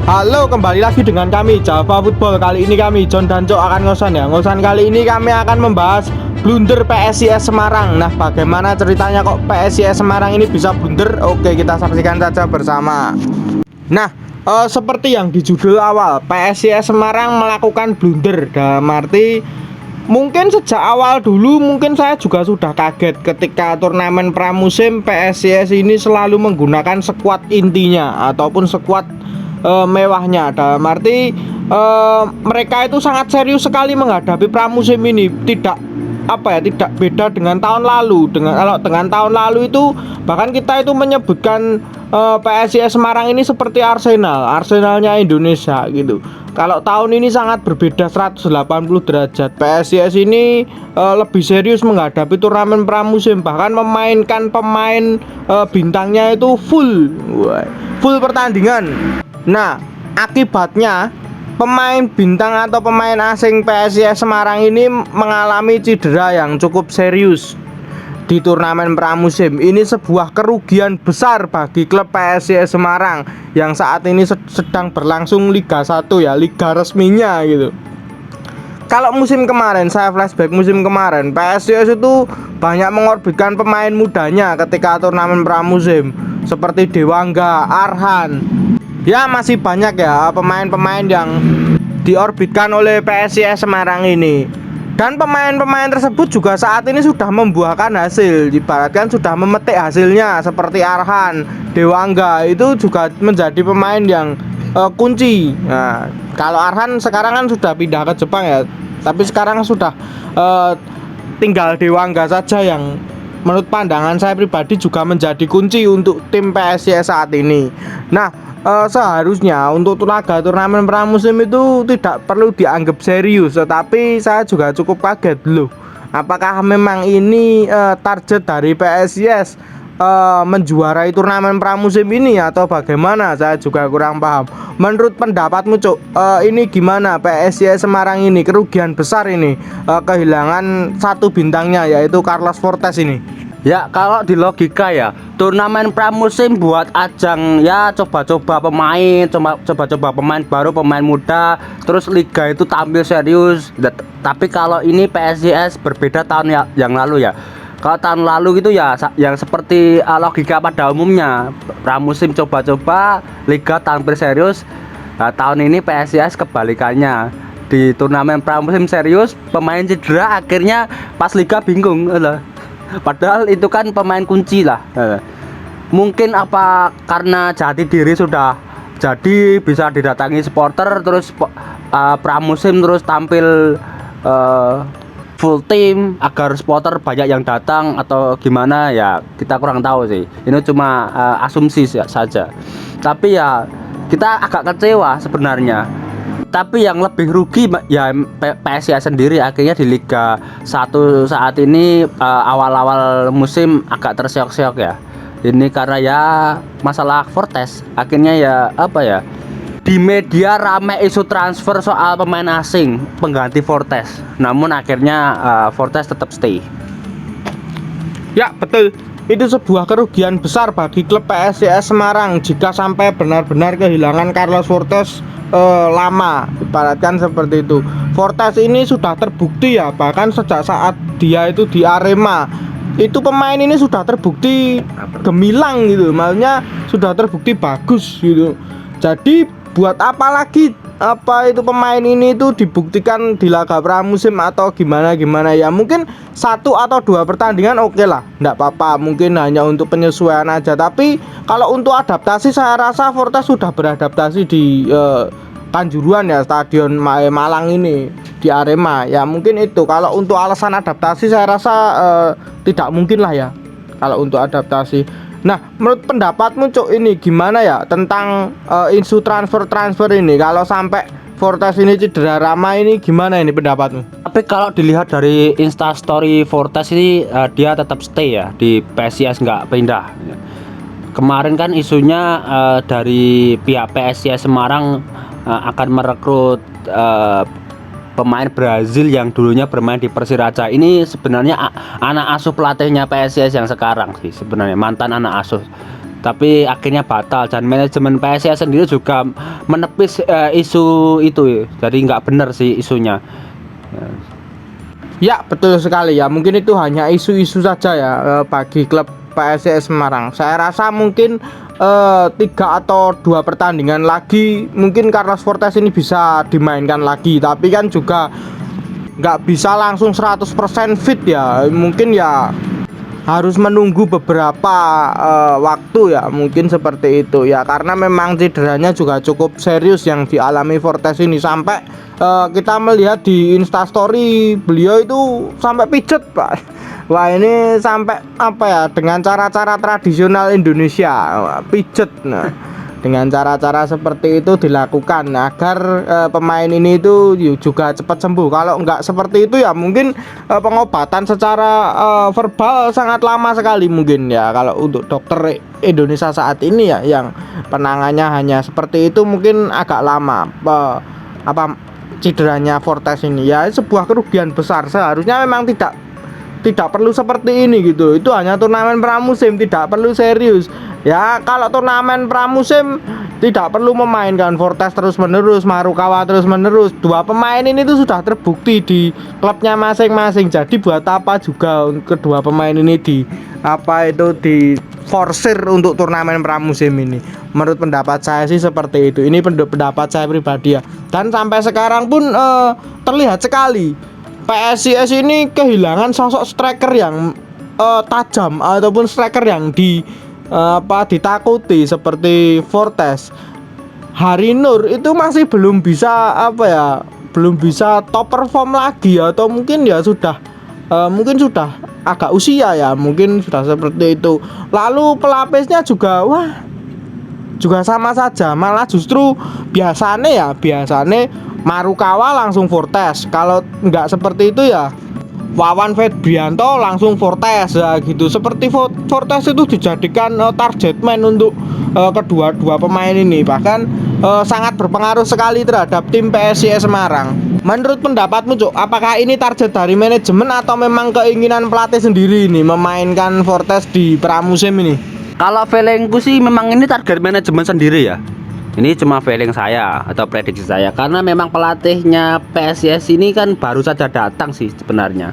Halo, kembali lagi dengan kami Java Football. Kali ini kami John dan Cok akan ngosan ya. Ngosan kali ini kami akan membahas blunder PSIS Semarang. Nah, bagaimana ceritanya kok PSIS Semarang ini bisa blunder? Oke, kita saksikan saja bersama. Nah, seperti yang di judul awal, PSIS Semarang melakukan blunder. Dalam arti mungkin sejak awal dulu mungkin saya juga sudah kaget ketika turnamen pramusim PSIS ini selalu menggunakan skuad intinya ataupun skuad mewahnya. Dalam arti mereka itu sangat serius sekali menghadapi pramusim ini. Tidak beda dengan tahun lalu. Dengan tahun lalu itu bahkan kita itu menyebutkan PSIS Semarang ini seperti Arsenalnya Indonesia gitu. Kalau tahun ini sangat berbeda 180 derajat. PSIS ini lebih serius menghadapi turnamen pramusim, bahkan memainkan pemain bintangnya itu full pertandingan. Nah, akibatnya pemain bintang atau pemain asing PSIS Semarang ini mengalami cedera yang cukup serius di turnamen pramusim. Ini sebuah kerugian besar bagi klub PSIS Semarang yang saat ini sedang berlangsung Liga 1 ya, liga resminya gitu. Kalau musim kemarin, saya flashback musim kemarin, PSIS itu banyak mengorbitkan pemain mudanya ketika turnamen pramusim seperti Dewangga, Arhan. Ya, masih banyak ya pemain-pemain yang diorbitkan oleh PSIS Semarang ini. Dan pemain-pemain tersebut juga saat ini sudah membuahkan hasil, ibaratkan sudah memetik hasilnya. Seperti Arhan, Dewangga itu juga menjadi pemain yang kunci. Nah, kalau Arhan sekarang kan sudah pindah ke Jepang ya, tapi sekarang sudah tinggal Dewangga saja yang menurut pandangan saya pribadi juga menjadi kunci untuk tim PSIS saat ini. Nah, seharusnya untuk turnamen pramusim itu tidak perlu dianggap serius, tetapi saya juga cukup kaget loh. Apakah memang ini target dari PSIS menjuarai turnamen pramusim ini atau bagaimana? Saya juga kurang paham. Menurut pendapatmu, Cuk, ini gimana PSIS Semarang ini kerugian besar ini, kehilangan satu bintangnya yaitu Carlos Fortes ini? Ya, kalau di logika ya, turnamen pramusim buat ajang ya coba-coba pemain, coba-coba pemain baru, pemain muda, terus liga itu tampil serius. Tapi kalau ini PSIS berbeda tahun yang lalu ya. Kalau tahun lalu gitu ya yang seperti logika pada umumnya, pramusim coba-coba, liga tampil serius. Nah, tahun ini PSIS kebalikannya. Di turnamen pramusim serius, pemain cedera, akhirnya pas liga bingung loh. Padahal itu kan pemain kunci lah. Mungkin apa karena jati diri sudah jadi bisa didatangi supporter, terus pramusim terus tampil full tim agar supporter banyak yang datang, atau gimana ya kita kurang tahu sih. Ini cuma asumsi saja. Tapi ya kita agak kecewa sebenarnya. Tapi yang lebih rugi ya PSIS sendiri, akhirnya di Liga 1 saat ini awal-awal musim agak terseok-seok ya. Ini karena ya masalah Fortes. Akhirnya ya di media rame isu transfer soal pemain asing pengganti Fortes. Namun akhirnya Fortes tetap stay. Ya, betul. Itu sebuah kerugian besar bagi klub PSIS Semarang jika sampai benar-benar kehilangan Carlos Fortes lama, ibaratkan seperti itu. Fortes ini sudah terbukti ya, bahkan sejak saat dia itu di Arema itu pemain ini sudah terbukti gemilang gitu, maksudnya sudah terbukti bagus gitu. Jadi buat apa lagi itu pemain ini itu dibuktikan di laga pramusim atau gimana ya? Mungkin 1 atau 2 pertandingan oke lah, enggak apa-apa, mungkin hanya untuk penyesuaian aja. Tapi kalau untuk adaptasi, saya rasa Fortes sudah beradaptasi di Kanjuruhan ya, Stadion Malang ini, di Arema ya. Mungkin itu kalau untuk alasan adaptasi, saya rasa tidak mungkin lah ya kalau untuk adaptasi. Nah, menurut pendapatmu, Cuk, ini gimana ya tentang isu transfer ini? Kalau sampai Fortes ini cedera Rama ini gimana ini pendapatmu? Tapi kalau dilihat dari Instastory Fortes ini, dia tetap stay ya di PSIS, nggak pindah. Kemarin kan isunya dari pihak PSIS Semarang akan merekrut pemain Brazil yang dulunya bermain di Persiraja. Ini sebenarnya anak asuh pelatihnya PSIS yang sekarang sih, sebenarnya mantan anak asuh. tapi akhirnya batal, dan manajemen PSIS sendiri juga menepis isu itu, jadi nggak benar sih isunya. Ya, betul sekali ya. Mungkin itu hanya isu-isu saja ya bagi klub PSIS Semarang. Saya rasa mungkin 3 atau 2 pertandingan lagi mungkin Carlos Fortes ini bisa dimainkan lagi. Tapi kan juga nggak bisa langsung 100% fit ya. Mungkin ya harus menunggu beberapa waktu ya, mungkin seperti itu ya, karena memang cederanya juga cukup serius yang dialami Fortes ini. Sampai kita melihat di Instastory beliau itu sampai pijet, Pak. Wah, ini sampai apa ya, dengan cara-cara tradisional Indonesia, pijet. Nah, dengan cara-cara seperti itu dilakukan agar pemain ini itu juga cepat sembuh. Kalau nggak seperti itu ya mungkin pengobatan secara verbal sangat lama sekali mungkin ya. Kalau untuk dokter Indonesia saat ini ya yang penangannya hanya seperti itu, mungkin agak lama cederanya Fortes ini ya. Sebuah kerugian besar, seharusnya memang tidak perlu seperti ini gitu. Itu hanya turnamen pramusim, tidak perlu serius ya. Kalau turnamen pramusim tidak perlu memainkan Fortes terus menerus, Marukawa terus menerus. 2 pemain ini tuh sudah terbukti di klubnya masing-masing. Jadi buat apa juga kedua pemain ini di forsir untuk turnamen pramusim ini. Menurut pendapat saya sih seperti itu. Ini pendapat saya pribadi ya. Dan sampai sekarang pun terlihat sekali PSIS ini kehilangan sosok striker yang tajam ataupun striker yang ditakuti seperti Fortes. Hari Nur itu masih belum bisa belum bisa top perform lagi, atau mungkin ya sudah mungkin sudah agak usia ya, mungkin sudah seperti itu. Lalu pelapisnya juga juga sama saja, malah justru biasanya Marukawa langsung Fortes. Kalau nggak seperti itu ya Wawan Febrianto langsung Fortes ya gitu. Seperti Fortes itu dijadikan target man untuk kedua pemain ini. Bahkan sangat berpengaruh sekali terhadap tim PSIS Semarang. Menurut pendapatmu, Cuk, apakah ini target dari manajemen atau memang keinginan pelatih sendiri ini memainkan Fortes di pramusim ini? Kalau feelingku sih memang ini target manajemen sendiri ya. Ini cuma feeling saya atau prediksi saya, karena memang pelatihnya PSIS ini kan baru saja datang sih sebenarnya.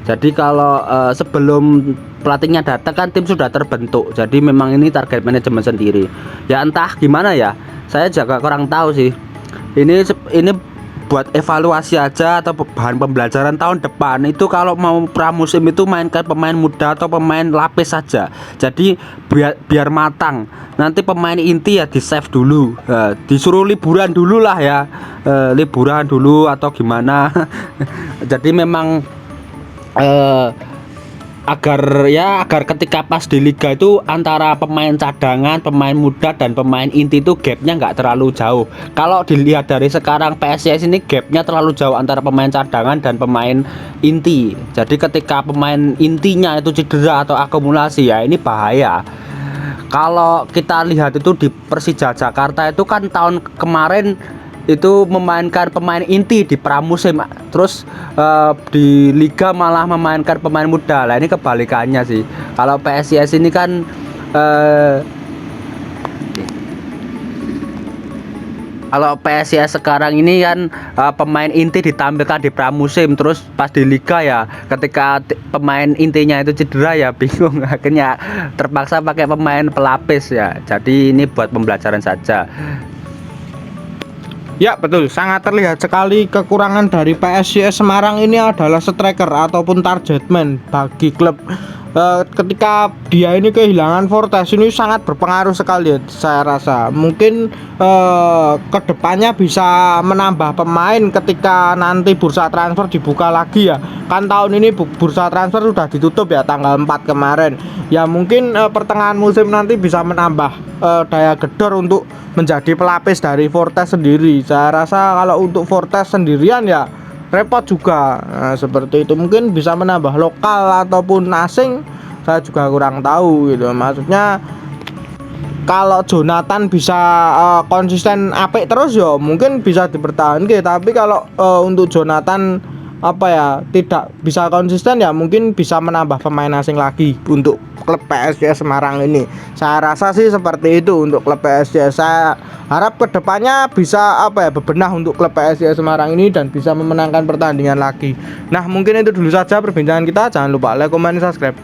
Jadi kalau sebelum pelatihnya datang kan tim sudah terbentuk. Jadi memang ini target manajemen sendiri. Ya entah gimana ya, saya juga kurang tahu sih. Ini buat evaluasi aja atau bahan pembelajaran tahun depan. Itu kalau mau pramusim itu mainkan pemain muda atau pemain lapis saja. Jadi biar matang. Nanti pemain inti ya di save dulu, disuruh liburan dulu lah ya, liburan dulu atau gimana. Jadi memang agar ketika pas di liga itu antara pemain cadangan, pemain muda dan pemain inti itu gapnya nggak terlalu jauh. Kalau dilihat dari sekarang PSIS ini gapnya terlalu jauh antara pemain cadangan dan pemain inti. Jadi ketika pemain intinya itu cedera atau akumulasi ya ini bahaya. Kalau kita lihat itu di Persija Jakarta itu kan tahun kemarin itu memainkan pemain inti di pramusim, terus di liga malah memainkan pemain muda. Lah ini kebalikannya sih. Kalau PSIS ini kan kalau PSIS sekarang ini kan pemain inti ditampilkan di pramusim, terus pas di liga ya ketika pemain intinya itu cedera ya bingung, akhirnya terpaksa pakai pemain pelapis ya. Jadi ini buat pembelajaran saja. Ya betul, sangat terlihat sekali kekurangan dari PSIS Semarang ini adalah striker ataupun target man bagi klub. Ketika dia ini kehilangan Fortes ini sangat berpengaruh sekali ya, saya rasa. Mungkin kedepannya bisa menambah pemain ketika nanti bursa transfer dibuka lagi ya. Kan tahun ini bursa transfer sudah ditutup ya tanggal 4 kemarin. Ya mungkin pertengahan musim nanti bisa menambah daya gedor untuk menjadi pelapis dari Fortes sendiri. Saya rasa kalau untuk Fortes sendirian ya repot juga. Nah, seperti itu mungkin bisa menambah lokal ataupun asing, saya juga kurang tahu gitu. Maksudnya kalau Jonathan bisa konsisten apik terus ya mungkin bisa dipertahankan. Tapi kalau untuk Jonathan apa ya tidak bisa konsisten ya mungkin bisa menambah pemain asing lagi untuk klub PSIS Semarang ini. Saya rasa sih seperti itu untuk klub PSIS. Saya harap kedepannya bisa apa ya bebenah untuk klub PSIS Semarang ini dan bisa memenangkan pertandingan lagi. Nah mungkin itu dulu saja perbincangan kita. Jangan lupa like, comment, subscribe.